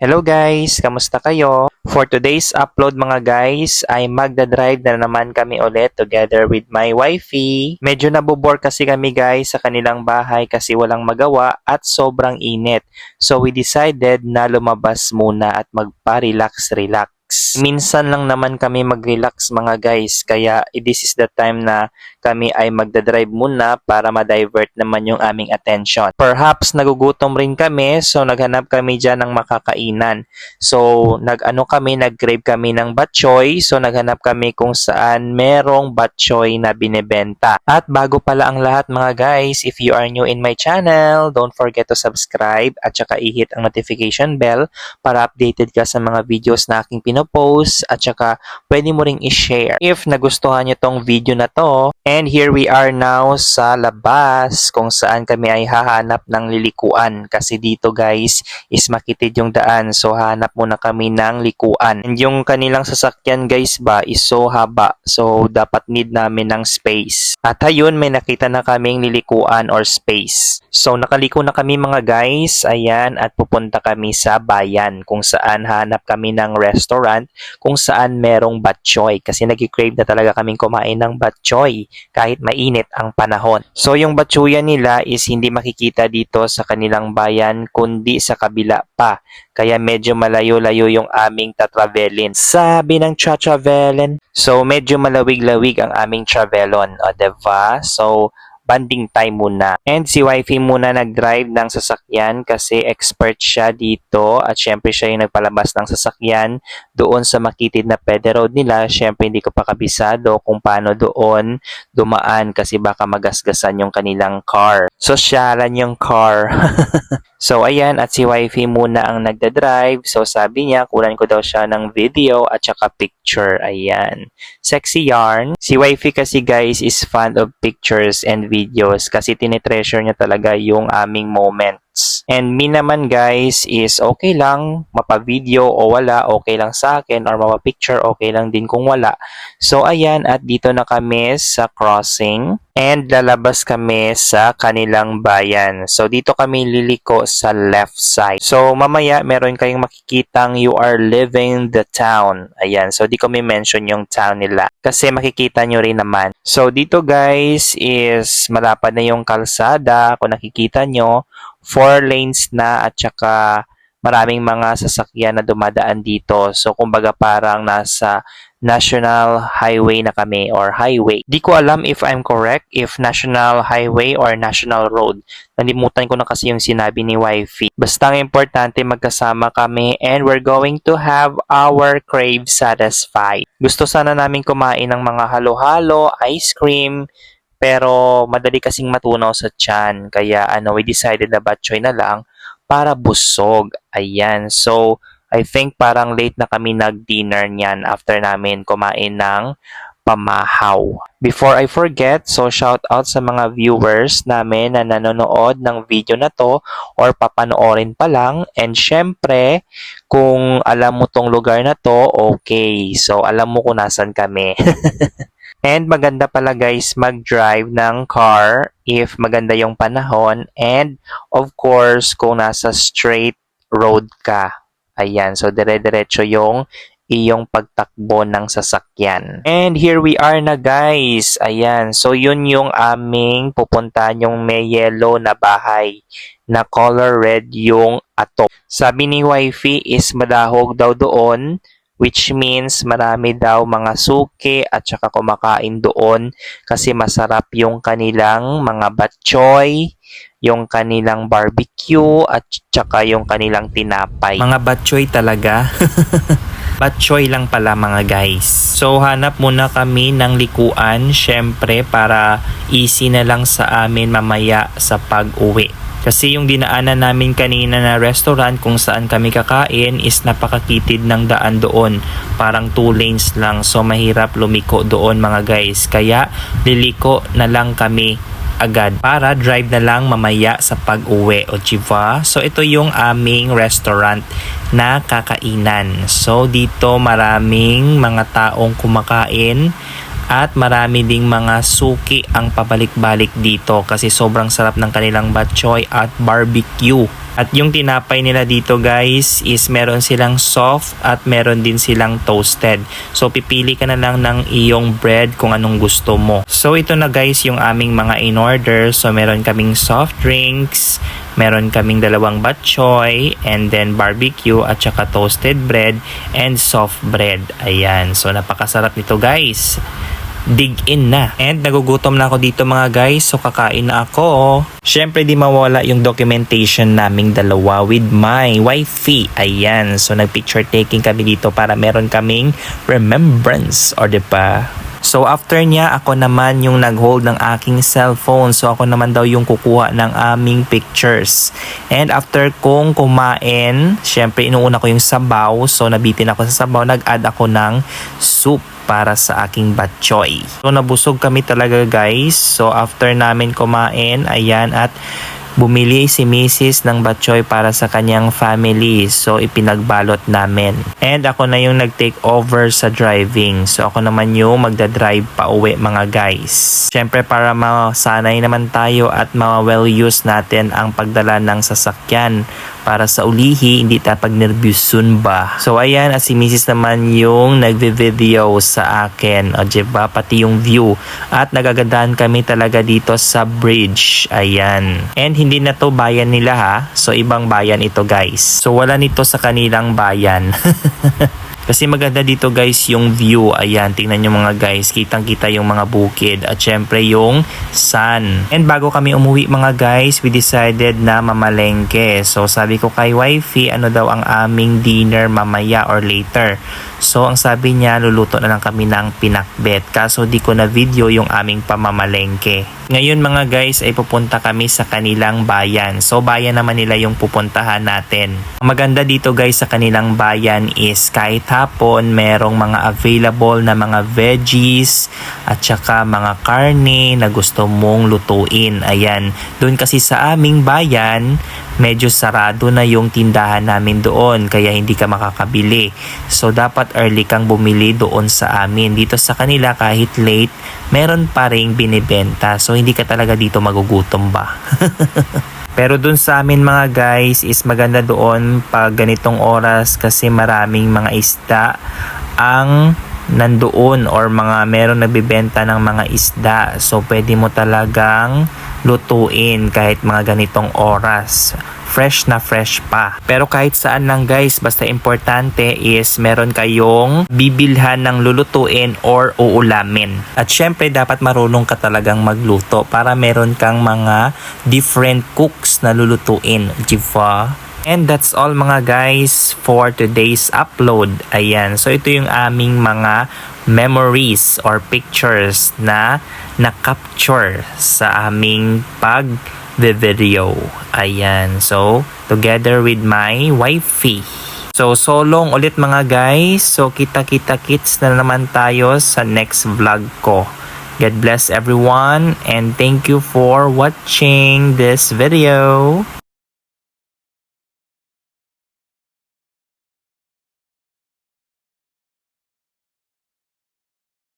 Hello guys, kamusta kayo? For today's upload mga guys, ay magdadrive na naman kami ulit together with my wifey. Medyo nabobore kasi kami guys sa kanilang bahay kasi walang magawa at sobrang init. So we decided na lumabas muna at magpa-relax-relax. Minsan lang naman kami mag-relax mga guys, kaya this is the time na kami ay magdadrive muna para ma-divert naman yung aming attention. Perhaps nagugutom rin kami, so naghanap kami dyan ng makakainan. So nag-crave kami ng batchoy, so naghanap kami kung saan merong batchoy na binebenta. At bago pala ang lahat mga guys, if you are new in my channel, don't forget to subscribe at saka i-hit ang notification bell para updated ka sa mga videos na aking pinopost at saka pwede mo ring i-share if nagustuhan nyo tong video na to. And here we are now sa labas kung saan kami ay hahanap ng lilikuan kasi dito guys is makitid yung daan, so hahanap muna kami ng likuan. And yung kanilang sasakyan guys ba is so haba, so dapat need namin ng space. At ayun, may nakita na kaming lilikuan or space. So nakaliko na kami mga guys, ayan, at pupunta kami sa bayan kung saan hanap kami ng restaurant kung saan merong batchoy kasi nag-crave na talaga kaming kumain ng batchoy kahit mainit ang panahon. So yung batchoyan nila is hindi makikita dito sa kanilang bayan kundi sa kabila pa. Kaya medyo malayo-layo yung aming tatravelin. Sabi ng travelin. So medyo malawig-lawig ang aming travelon. O diba? So banding time muna. And si wifey muna nag-drive ng sasakyan kasi expert siya dito at syempre siya yung nagpalabas ng sasakyan doon sa makitid na pede road nila. Syempre hindi ko pa kabisado kung paano doon dumaan kasi baka magasgasan yung kanilang car. So syalan yung car. So ayan, at si wifey muna ang nagda-drive. So sabi niya kunan ko daw siya ng video at saka picture. Ayan. Sexy yarn. Si wifey kasi guys is fan of pictures and videos kasi tinitreasure niya talaga yung aming moments. And me naman guys is okay lang mapa-video o wala, okay lang sa akin, or mapa-picture, okay lang din kung wala. So ayan, at dito na kami sa crossing and lalabas kami sa kanilang bayan. So dito kami liliko sa left side. So mamaya meron kayong makikitang you are leaving the town. Ayan, so di ko may mention yung town nila kasi makikita nyo rin naman. So dito guys is malapad na yung kalsada. Kung nakikita nyo, 4 lanes na at saka maraming mga sasakyan na dumadaan dito. So kumbaga parang nasa national highway na kami or highway. Di ko alam if I'm correct, if national highway or national road. Nalimutan ko na kasi yung sinabi ni wifey. Basta ang importante magkasama kami and we're going to have our crave satisfied. Gusto sana namin kumain ng mga halo-halo, ice cream, pero madali kasing matunaw sa tiyan. Kaya we decided na batchoy na lang para busog. Ayan. So, I think parang late na kami nag-dinner niyan after namin kumain ng pamahaw. Before I forget, so shout out sa mga viewers namin na nanonood ng video na to or papanoorin pa lang. And syempre, kung alam mo tong lugar na to, okay. So, alam mo kung nasan kami. And maganda pala guys mag-drive ng car if maganda yung panahon and of course kung nasa straight road ka. Ayan, so dire-diretso yung iyong pagtakbo ng sasakyan. And here we are na guys. Ayan, so yun yung aming pupuntahan, yung may yellow na bahay na color red yung atop. Sabi ni wifey is madahog daw doon, which means marami daw mga suki at saka kumakain doon kasi masarap yung kanilang mga batchoy, yung kanilang barbecue at saka yung kanilang tinapay. Mga batchoy talaga. Batchoy lang pala mga guys. So hanap muna kami ng likuan syempre para easy na lang sa amin mamaya sa pag-uwi. Kasi yung dinaanan namin kanina na restaurant kung saan kami kakain is napakakitid ng daan doon. Parang 2 lanes lang. So mahirap lumiko doon mga guys. Kaya liliko na lang kami agad para drive na lang mamaya sa pag-uwi. O diba? So ito yung aming restaurant na kakainan. So dito maraming mga taong kumakain. At marami ding mga suki ang pabalik-balik dito kasi sobrang sarap ng kanilang batchoy at barbecue. At yung tinapay nila dito guys is meron silang soft at meron din silang toasted. So pipili ka na lang ng iyong bread kung anong gusto mo. So ito na guys yung aming mga in order. So meron kaming soft drinks, meron kaming dalawang bok choy, and then barbecue at saka toasted bread and soft bread. Ayan. So napakasarap nito guys. Dig in na. And nagugutom na ako dito mga guys. So kakain na ako. Syempre di mawala yung documentation naming dalawa with my wifey. Ayan. So nag-picture taking kami dito para meron kaming remembrance. O diba? So after niya, ako naman yung nag-hold ng aking cellphone. So ako naman daw yung kukuha ng aming pictures. And after kong kumain, syempre inuuna ko yung sabaw. So nabitin ako sa sabaw. Nag-add ako ng soup para sa aking bok choy. So nabusog kami talaga guys. So after namin kumain, ayan, at bumili si Mrs. ng bok choy para sa kanyang family. So ipinagbalot namin. And ako na yung nag-take over sa driving. So ako naman yung magdadrive pa uwi mga guys. Siyempre para masanay naman tayo at ma-well use natin ang pagdala ng sasakyan para sa ulihi, hindi tayo pag-nervyusun ba. So ayan, at si Mrs. naman yung nagve-video sa akin. O diba, pati yung view. At nagagandahan kami talaga dito sa bridge. Ayan. And hindi na to bayan nila ha. So ibang bayan ito guys. So wala nito sa kanilang bayan. Kasi maganda dito guys yung view. Ayan, tingnan nyo mga guys. Kitang-kita yung mga bukid. At syempre yung sun. And bago kami umuwi mga guys, we decided na mamalengke. So sabi ko kay wifey, ano daw ang aming dinner mamaya or later. So ang sabi niya, luluto na lang kami ng pinakbet. Kaso di ko na video yung aming pamamalengke. Ngayon mga guys ay pupunta kami sa kanilang bayan. So bayan naman nila yung pupuntahan natin. Ang maganda dito guys sa kanilang bayan is kahit hapon merong mga available na mga veggies at saka mga karne na gusto mong lutuin. Ayan. Doon kasi sa aming bayan, medyo sarado na yung tindahan namin doon kaya hindi ka makakabili. So dapat early kang bumili doon sa amin. Dito sa kanila kahit late, meron pa ring binibenta. So hindi ka talaga dito magugutom ba? Pero dun sa amin mga guys is maganda doon pag ganitong oras kasi maraming mga isda ang nandoon or mga meron nagbibenta ng mga isda. So pwede mo talagang lutuin kahit mga ganitong oras. Fresh na fresh pa. Pero kahit saan lang guys, basta importante is meron kayong bibilhan ng lulutuin or uulamin. At syempre dapat marunong ka talagang magluto para meron kang mga different cooks na lulutuin. Diba? And that's all mga guys for today's upload. Ayan. So ito yung aming mga memories or pictures na na-capture sa aming pag-video. Ayan. So together with my wifey. So long ulit mga guys. So kita-kits na naman tayo sa next vlog ko. God bless everyone and thank you for watching this video.